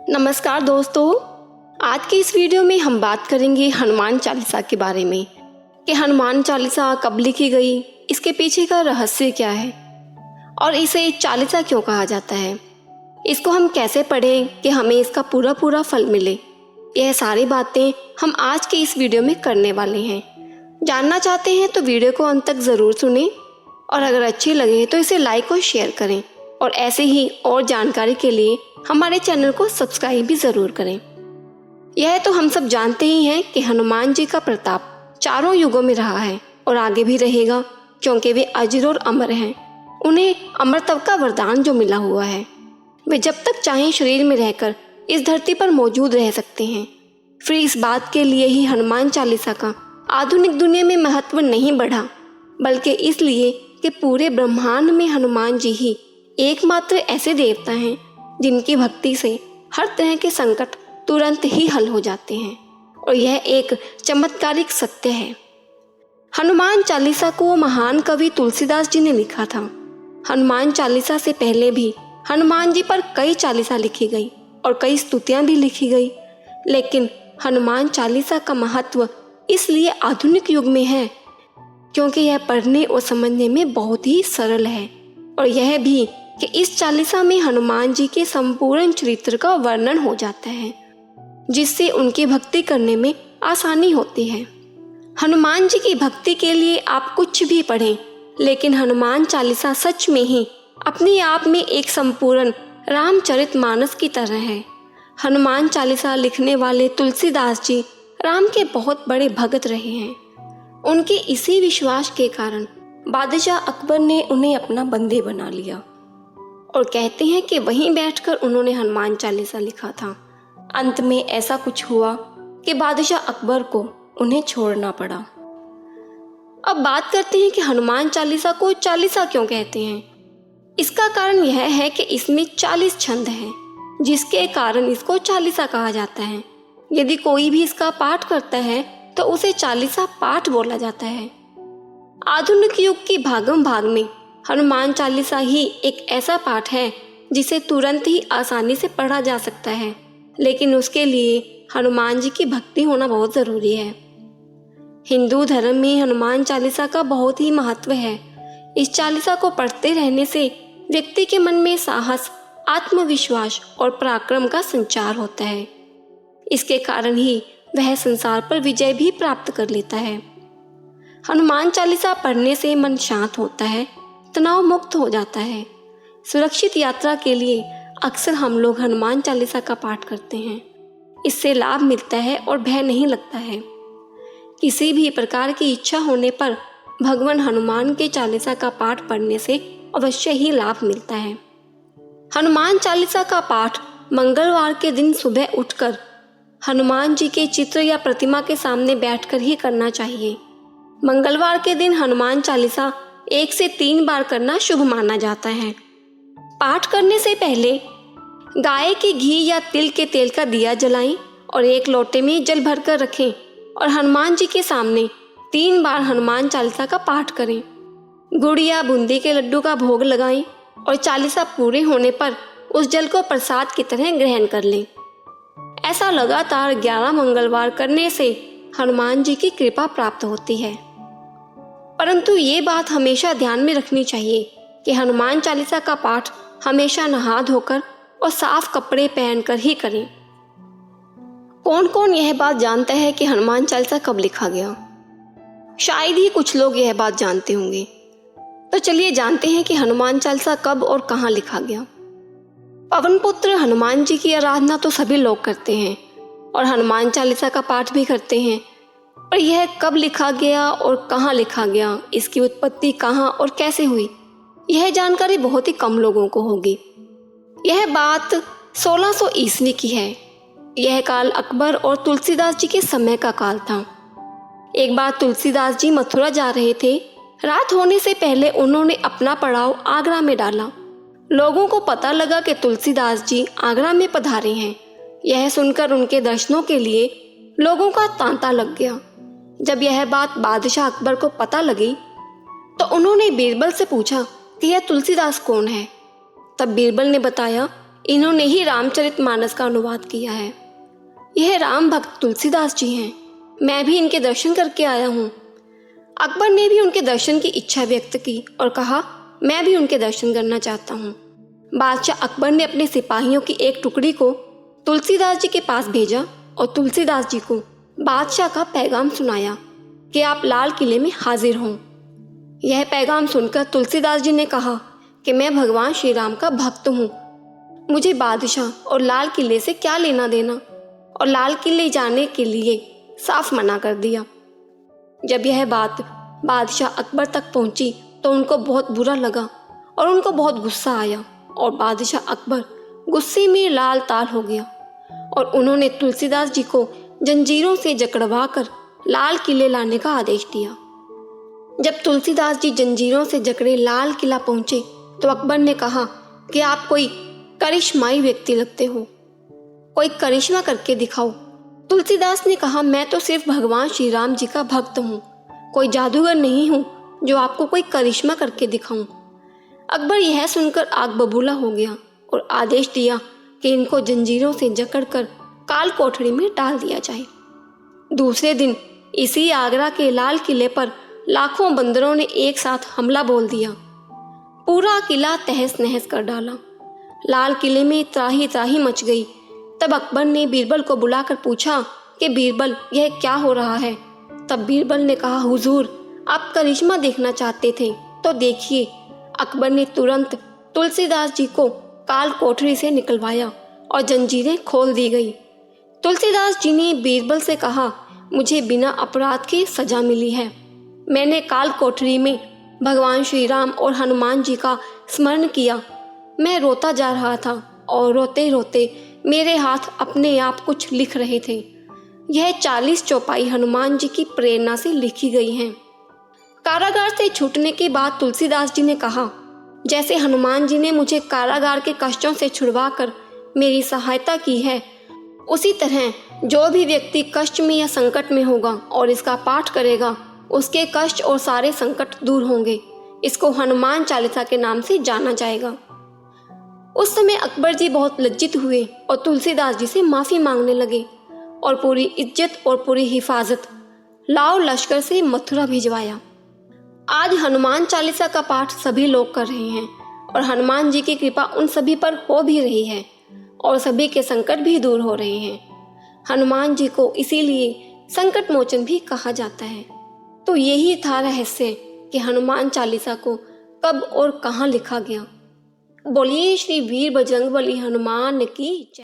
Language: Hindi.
नमस्कार दोस्तों, आज की इस वीडियो में हम बात करेंगे हनुमान चालीसा के बारे में कि हनुमान चालीसा कब लिखी गई, इसके पीछे का रहस्य क्या है और इसे चालीसा क्यों कहा जाता है। इसको हम कैसे पढ़ें कि हमें इसका पूरा फल मिले। यह सारी बातें हम आज के इस वीडियो में करने वाले हैं। जानना चाहते हैं तो वीडियो को अंत तक ज़रूर सुनें और अगर अच्छी लगे तो इसे लाइक और शेयर करें और ऐसे ही और जानकारी के लिए हमारे चैनल को सब्सक्राइब भी ज़रूर करें। यह तो हम सब जानते ही हैं कि हनुमान जी का प्रताप चारों युगों में रहा है और आगे भी रहेगा, क्योंकि वे अजर और अमर हैं। उन्हें अमरत्व का वरदान जो मिला हुआ है, वे जब तक चाहें शरीर में रहकर इस धरती पर मौजूद रह सकते हैं। फिर इस बात के लिए ही हनुमान चालीसा का आधुनिक दुनिया में महत्व नहीं बढ़ा, बल्कि इसलिए कि पूरे ब्रह्मांड में हनुमान जी ही एकमात्र ऐसे देवता हैं जिनकी भक्ति से हर तरह के संकट तुरंत ही हल हो जाते हैं, और यह एक चमत्कारिक सत्य है। हनुमान चालीसा को महान कवि तुलसीदास जी ने लिखा था। हनुमान चालीसा से पहले भी हनुमान जी पर कई चालीसा लिखी गई और कई स्तुतियां भी लिखी गई, लेकिन हनुमान चालीसा का महत्व इसलिए आधुनिक युग में है क्योंकि यह पढ़ने और समझने में बहुत ही सरल है, और यह भी कि इस चालीसा में हनुमान जी के संपूर्ण चरित्र का वर्णन हो जाता है, जिससे उनकी भक्ति करने में आसानी होती है। हनुमान जी की भक्ति के लिए आप कुछ भी पढ़ें, लेकिन हनुमान चालीसा सच में ही अपने आप में एक संपूर्ण रामचरितमानस की तरह है। हनुमान चालीसा लिखने वाले तुलसीदास जी राम के बहुत बड़े भक्त रहे हैं। उनके इसी विश्वास के कारण बादशाह अकबर ने उन्हें अपना बंदी बना लिया और कहते हैं कि वहीं बैठकर उन्होंने हनुमान चालीसा लिखा था। अंत में ऐसा कुछ हुआ कि बादशाह अकबर को उन्हें छोड़ना पड़ा। अब बात करते हैं कि हनुमान चालीसा को चालीसा क्यों कहते हैं। इसका कारण यह है कि इसमें 40 छंद हैं, जिसके कारण इसको चालीसा कहा जाता है। यदि कोई भी इसका पाठ करता है तो उसे चालीसा पाठ बोला जाता है। आधुनिक युग की भागम भाग में हनुमान चालीसा ही एक ऐसा पाठ है जिसे तुरंत ही आसानी से पढ़ा जा सकता है, लेकिन उसके लिए हनुमान जी की भक्ति होना बहुत ज़रूरी है। हिंदू धर्म में हनुमान चालीसा का बहुत ही महत्व है। इस चालीसा को पढ़ते रहने से व्यक्ति के मन में साहस, आत्मविश्वास और पराक्रम का संचार होता है। इसके कारण ही वह संसार पर विजय भी प्राप्त कर लेता है। हनुमान चालीसा पढ़ने से मन शांत होता है, तनाव मुक्त हो जाता है। सुरक्षित यात्रा के लिए अक्सर हम लोग हनुमान चालीसा का पाठ करते हैं। इससे लाभ मिलता है और भय नहीं लगता है। किसी भी प्रकार की इच्छा होने पर भगवान हनुमान के चालीसा का पाठ पढ़ने से अवश्य ही लाभ मिलता है। हनुमान चालीसा का पाठ मंगलवार के दिन सुबह उठकर हनुमान जी के चित्र या प्रतिमा के सामने बैठकर ही करना चाहिए। मंगलवार के दिन हनुमान चालीसा 1 से 3 बार करना शुभ माना जाता है। पाठ करने से पहले गाय के घी या तिल के तेल का दिया जलाएं और एक लोटे में जल भरकर रखें और हनुमान जी के सामने 3 बार हनुमान चालीसा का पाठ करें। गुड़ या बूंदी के लड्डू का भोग लगाएं और चालीसा पूरे होने पर उस जल को प्रसाद की तरह ग्रहण कर लें। ऐसा लगातार 11 मंगलवार करने से हनुमान जी की कृपा प्राप्त होती है। परंतु ये बात हमेशा ध्यान में रखनी चाहिए कि हनुमान चालीसा का पाठ हमेशा नहा धोकर और साफ कपड़े पहनकर ही करें। कौन कौन यह बात जानता है कि हनुमान चालीसा कब लिखा गया? शायद ही कुछ लोग यह बात जानते होंगे। तो चलिए जानते हैं कि हनुमान चालीसा कब और कहाँ लिखा गया। पवन पुत्र हनुमान जी की आराधना तो सभी लोग करते हैं और हनुमान चालीसा का पाठ भी करते हैं, पर यह कब लिखा गया और कहाँ लिखा गया, इसकी उत्पत्ति कहाँ और कैसे हुई, यह जानकारी बहुत ही कम लोगों को होगी। यह बात 1600 ईस्वी की है। यह काल अकबर और तुलसीदास जी के समय का काल था। एक बार तुलसीदास जी मथुरा जा रहे थे। रात होने से पहले उन्होंने अपना पड़ाव आगरा में डाला। लोगों को पता लगा कि तुलसीदास जी आगरा में पधारे हैं। यह सुनकर उनके दर्शनों के लिए लोगों का तांता लग गया। जब यह बात बादशाह अकबर को पता लगी तो उन्होंने बीरबल से पूछा कि यह तुलसीदास कौन है। तब बीरबल ने बताया इन्होंने ही रामचरितमानस का अनुवाद किया है। यह राम भक्त तुलसीदास जी हैं। मैं भी इनके दर्शन करके आया हूँ। अकबर ने भी उनके दर्शन की इच्छा व्यक्त की और कहा, मैं भी उनके दर्शन करना चाहता हूँ। बादशाह अकबर ने अपने सिपाहियों की एक टुकड़ी को तुलसीदास जी के पास भेजा और तुलसीदास जी को बादशाह का पैगाम सुनाया कि आप लाल किले में हाजिर हों। यह पैगाम सुनकर तुलसीदास जी ने कहा कि मैं भगवान श्री राम का भक्त हूँ, मुझे बादशाह और लाल किले से क्या लेना देना, और लाल किले जाने के लिए साफ मना कर दिया। जब यह बात बादशाह अकबर तक पहुंची तो उनको बहुत बुरा लगा और उनको बहुत गुस्सा आया और बादशाह अकबर गुस्से में लाल ताल हो गया और उन्होंने तुलसीदास जी को जंजीरों से जकड़वा कर लाल किले लाने का आदेश दिया। जब तुलसीदास जी जंजीरों से जकड़े लाल किला पहुंचे तो अकबर ने कहा कि आप कोई करिश्माई व्यक्ति लगते हो, कोई करिश्मा करके दिखाओ। तुलसीदास ने कहा, मैं तो सिर्फ भगवान श्री राम जी का भक्त हूँ, कोई जादूगर नहीं हूँ जो आपको कोई करिश्मा करके दिखाऊं। अकबर यह सुनकर आग बबूला हो गया और आदेश दिया कि इनको जंजीरों से जकड़कर काल कोठरी में डाल दिया जाए। दूसरे दिन इसी आगरा के लाल किले पर लाखों बंदरों ने एक साथ हमला बोल दिया। पूरा किला तहस नहस कर डाला। लाल किले में त्राही त्राही मच गई। तब अकबर ने बीरबल को बुलाकर पूछा कि बीरबल, यह क्या हो रहा है? तब बीरबल ने कहा, हुजूर, आप करिश्मा देखना चाहते थे तो देखिए। अकबर ने तुरंत तुलसीदास जी को काल कोठरी से निकलवाया और जंजीरें खोल दी गई। तुलसीदास जी ने बीरबल से कहा, मुझे बिना अपराध के सजा मिली है। मैंने काल कोठरी में भगवान श्री राम और हनुमान जी का स्मरण किया। मैं रोता जा रहा था और रोते रोते मेरे हाथ अपने आप कुछ लिख रहे थे। यह 40 चौपाई हनुमान जी की प्रेरणा से लिखी गई हैं। कारागार से छूटने के बाद तुलसीदास जी ने कहा, जैसे हनुमान जी ने मुझे कारागार के कष्टों से छुड़वाकर मेरी सहायता की है, उसी तरह जो भी व्यक्ति कष्ट में या संकट में होगा और इसका पाठ करेगा, उसके कष्ट और सारे संकट दूर होंगे। इसको हनुमान चालीसा के नाम से जाना जाएगा। उस समय अकबर जी बहुत लज्जित हुए और तुलसीदास जी से माफ़ी मांगने लगे और पूरी इज्जत और पूरी हिफाजत लाओ लश्कर से मथुरा भिजवाया। आज हनुमान चालीसा का पाठ सभी लोग कर रहे हैं और हनुमान जी की कृपा उन सभी पर हो भी रही है और सभी के संकट भी दूर हो रहे हैं। हनुमान जी को इसीलिए संकट मोचन भी कहा जाता है। तो यही था रहस्य कि हनुमान चालीसा को कब और कहाँ लिखा गया। बोलिए श्री वीर बजरंगबली हनुमान की जय।